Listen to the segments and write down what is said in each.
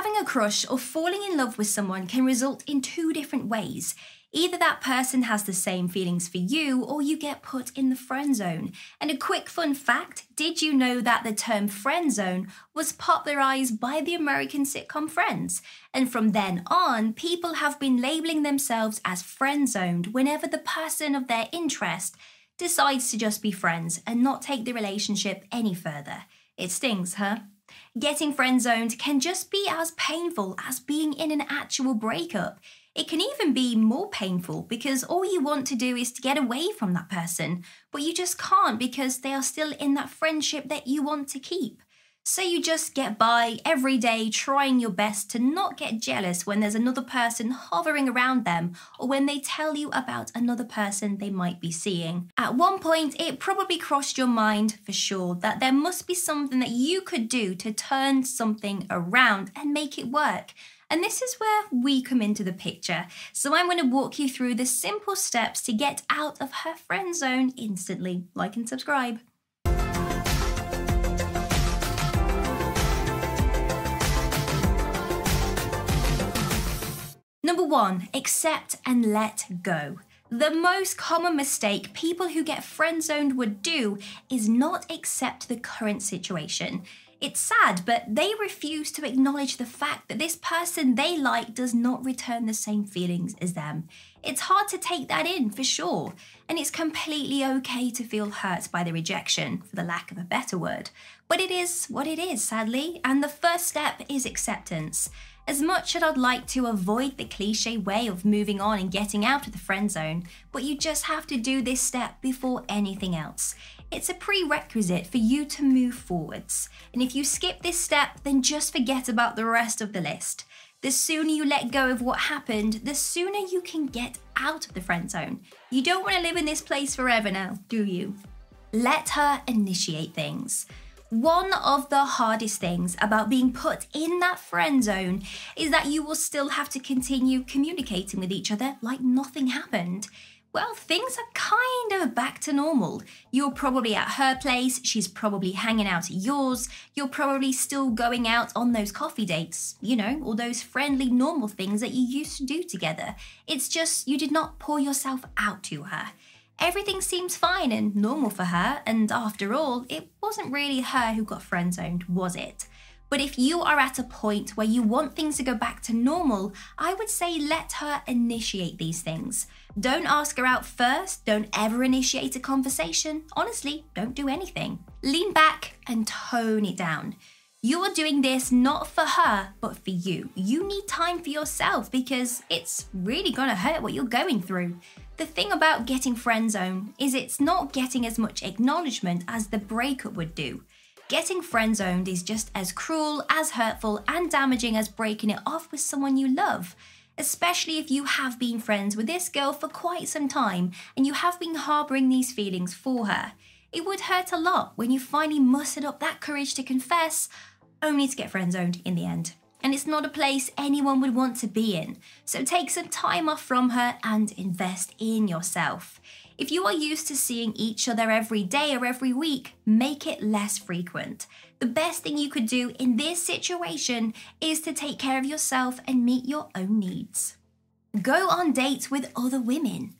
Having a crush or falling in love with someone can result in two different ways. Either that person has the same feelings for you or you get put in the friend zone. And a quick fun fact, did you know that the term friend zone was popularized by the American sitcom Friends? And from then on, people have been labeling themselves as friend zoned whenever the person of their interest decides to just be friends and not take the relationship any further. It stings, huh? Getting friend-zoned can just be as painful as being in an actual breakup. It can even be more painful because all you want to do is to get away from that person, but you just can't because they are still in that friendship that you want to keep. So you just get by every day trying your best to not get jealous when there's another person hovering around them or when they tell you about another person they might be seeing. At one point, it probably crossed your mind for sure that there must be something that you could do to turn something around and make it work. And this is where we come into the picture. So I'm going to walk you through the simple steps to get out of her friend zone instantly. Like and subscribe. Number 1, accept and let go. The most common mistake people who get friend-zoned would do is not accept the current situation. It's sad, but they refuse to acknowledge the fact that this person they like does not return the same feelings as them. It's hard to take that in, for sure, and it's completely okay to feel hurt by the rejection, for the lack of a better word. But it is what it is, sadly, and the first step is acceptance. As much as I'd like to avoid the cliche way of moving on and getting out of the friend zone, but you just have to do this step before anything else. It's a prerequisite for you to move forwards. And if you skip this step, then just forget about the rest of the list. The sooner you let go of what happened, the sooner you can get out of the friend zone. You don't want to live in this place forever now, do you? Let her initiate things. One of the hardest things about being put in that friend zone is that you will still have to continue communicating with each other like nothing happened. Well, things are kind of back to normal. You're probably at her place, she's probably hanging out at yours, you're probably still going out on those coffee dates, you know, all those friendly, normal things that you used to do together. It's just you did not pour yourself out to her. Everything seems fine and normal for her, and after all, it wasn't really her who got friend-zoned, was it? But if you are at a point where you want things to go back to normal, I would say let her initiate these things. Don't ask her out first, don't ever initiate a conversation. Honestly, don't do anything. Lean back and tone it down. You are doing this not for her, but for you. You need time for yourself because it's really gonna hurt what you're going through. The thing about getting friend-zoned is it's not getting as much acknowledgement as the breakup would do. Getting friend-zoned is just as cruel, as hurtful, and damaging as breaking it off with someone you love. Especially if you have been friends with this girl for quite some time and you have been harbouring these feelings for her. It would hurt a lot when you finally mustered up that courage to confess, only to get friend-zoned in the end. And it's not a place anyone would want to be in. So take some time off from her and invest in yourself. If you are used to seeing each other every day or every week, make it less frequent. The best thing you could do in this situation is to take care of yourself and meet your own needs. Go on dates with other women.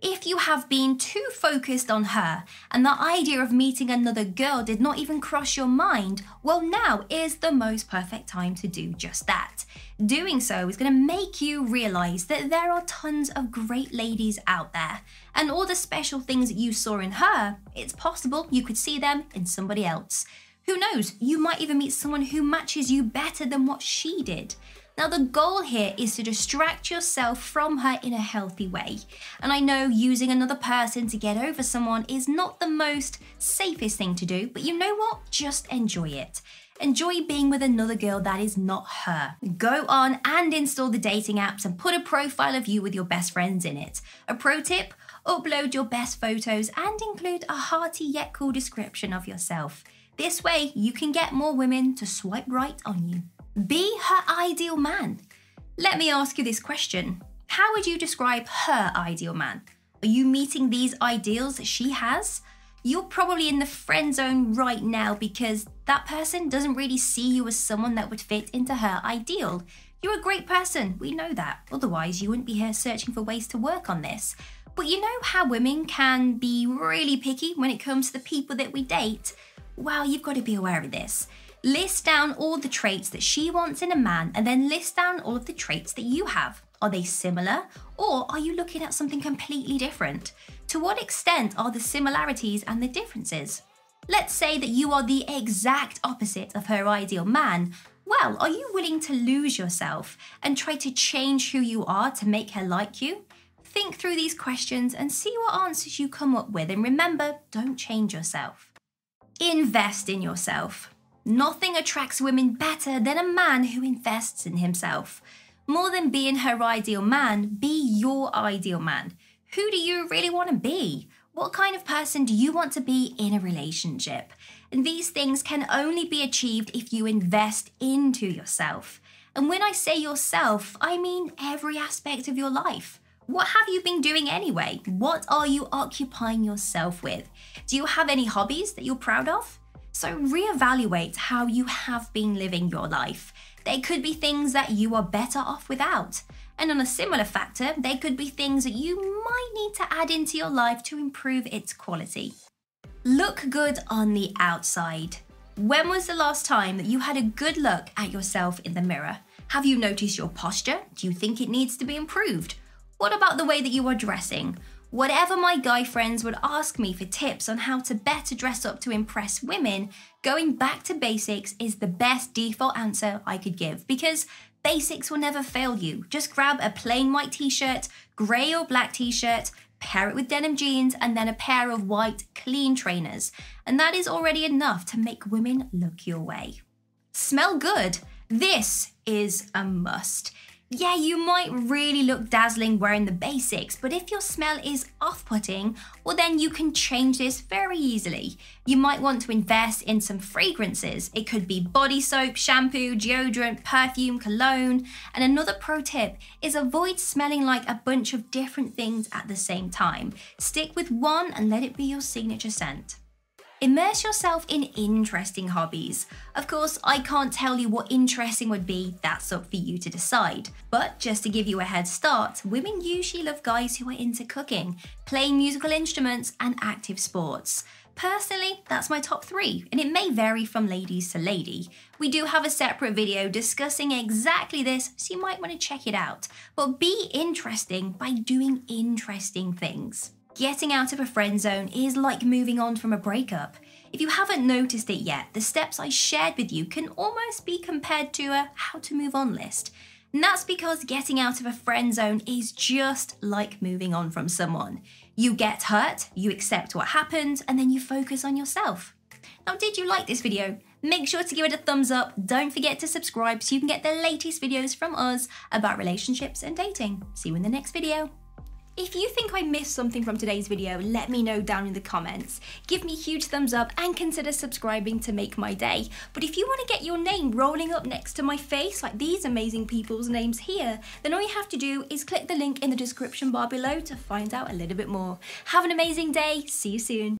If you have been too focused on her and the idea of meeting another girl did not even cross your mind, well, now is the most perfect time to do just that. Doing so is going to make you realize that there are tons of great ladies out there, and all the special things that you saw in her, it's possible you could see them in somebody else. Who knows, you might even meet someone who matches you better than what she did. Now, the goal here is to distract yourself from her in a healthy way. And I know using another person to get over someone is not the most safest thing to do, but you know what? Just enjoy it. Enjoy being with another girl that is not her. Go on and install the dating apps and put a profile of you with your best friends in it. A pro tip, upload your best photos and include a hearty yet cool description of yourself. This way, you can get more women to swipe right on you. Be her ideal man. Let me ask you this question. How would you describe her ideal man? Are you meeting these ideals that she has? You're probably in the friend zone right now because That person doesn't really see you as someone that would fit into her ideal. You're a great person, we know that. Otherwise, you wouldn't be here searching for ways to work on this. But you know how women can be really picky when it comes to the people that we date? Well, you've got to be aware of this. List down all the traits that she wants in a man and then list down all of the traits that you have. Are they similar or are you looking at something completely different? To what extent are the similarities and the differences? Let's say that you are the exact opposite of her ideal man. Well, are you willing to lose yourself and try to change who you are to make her like you? Think through these questions and see what answers you come up with, and remember, don't change yourself. Invest in yourself. Nothing attracts women better than a man who invests in himself. More than being her ideal man, be your ideal man. Who do you really want to be? What kind of person do you want to be in a relationship? And these things can only be achieved if you invest into yourself. And when I say yourself, I mean every aspect of your life. What have you been doing anyway? What are you occupying yourself with? Do you have any hobbies that you're proud of? So reevaluate how you have been living your life. There could be things that you are better off without. And on a similar factor, there could be things that you might need to add into your life to improve its quality. Look good on the outside. When was the last time that you had a good look at yourself in the mirror? Have you noticed your posture? Do you think it needs to be improved? What about the way that you are dressing? Whatever my guy friends would ask me for tips on how to better dress up to impress women, going back to basics is the best default answer I could give, because basics will never fail you. Just grab a plain white t-shirt, grey or black t-shirt, pair it with denim jeans, and then a pair of white clean trainers. And that is already enough to make women look your way. Smell good. This is a must. Yeah, you might really look dazzling wearing the basics, but if your smell is off-putting, well then you can change this very easily. You might want to invest in some fragrances. It could be body soap, shampoo, deodorant, perfume, cologne. And another pro tip is avoid smelling like a bunch of different things at the same time. Stick with one and let it be your signature scent. Immerse yourself in interesting hobbies. Of course, I can't tell you what interesting would be, that's up for you to decide. But just to give you a head start, women usually love guys who are into cooking, playing musical instruments, and active sports. Personally, that's my top 3, and it may vary from ladies to lady. We do have a separate video discussing exactly this, so you might want to check it out. But be interesting by doing interesting things. Getting out of a friend zone is like moving on from a breakup. If you haven't noticed it yet, the steps I shared with you can almost be compared to a how to move on list. And that's because getting out of a friend zone is just like moving on from someone. You get hurt, you accept what happened, and then you focus on yourself. Now, did you like this video? Make sure to give it a thumbs up. Don't forget to subscribe so you can get the latest videos from us about relationships and dating. See you in the next video. If you think I missed something from today's video, let me know down in the comments. Give me a huge thumbs up and consider subscribing to make my day. But if you want to get your name rolling up next to my face, like these amazing people's names here, then all you have to do is click the link in the description bar below to find out a little bit more. Have an amazing day. See you soon.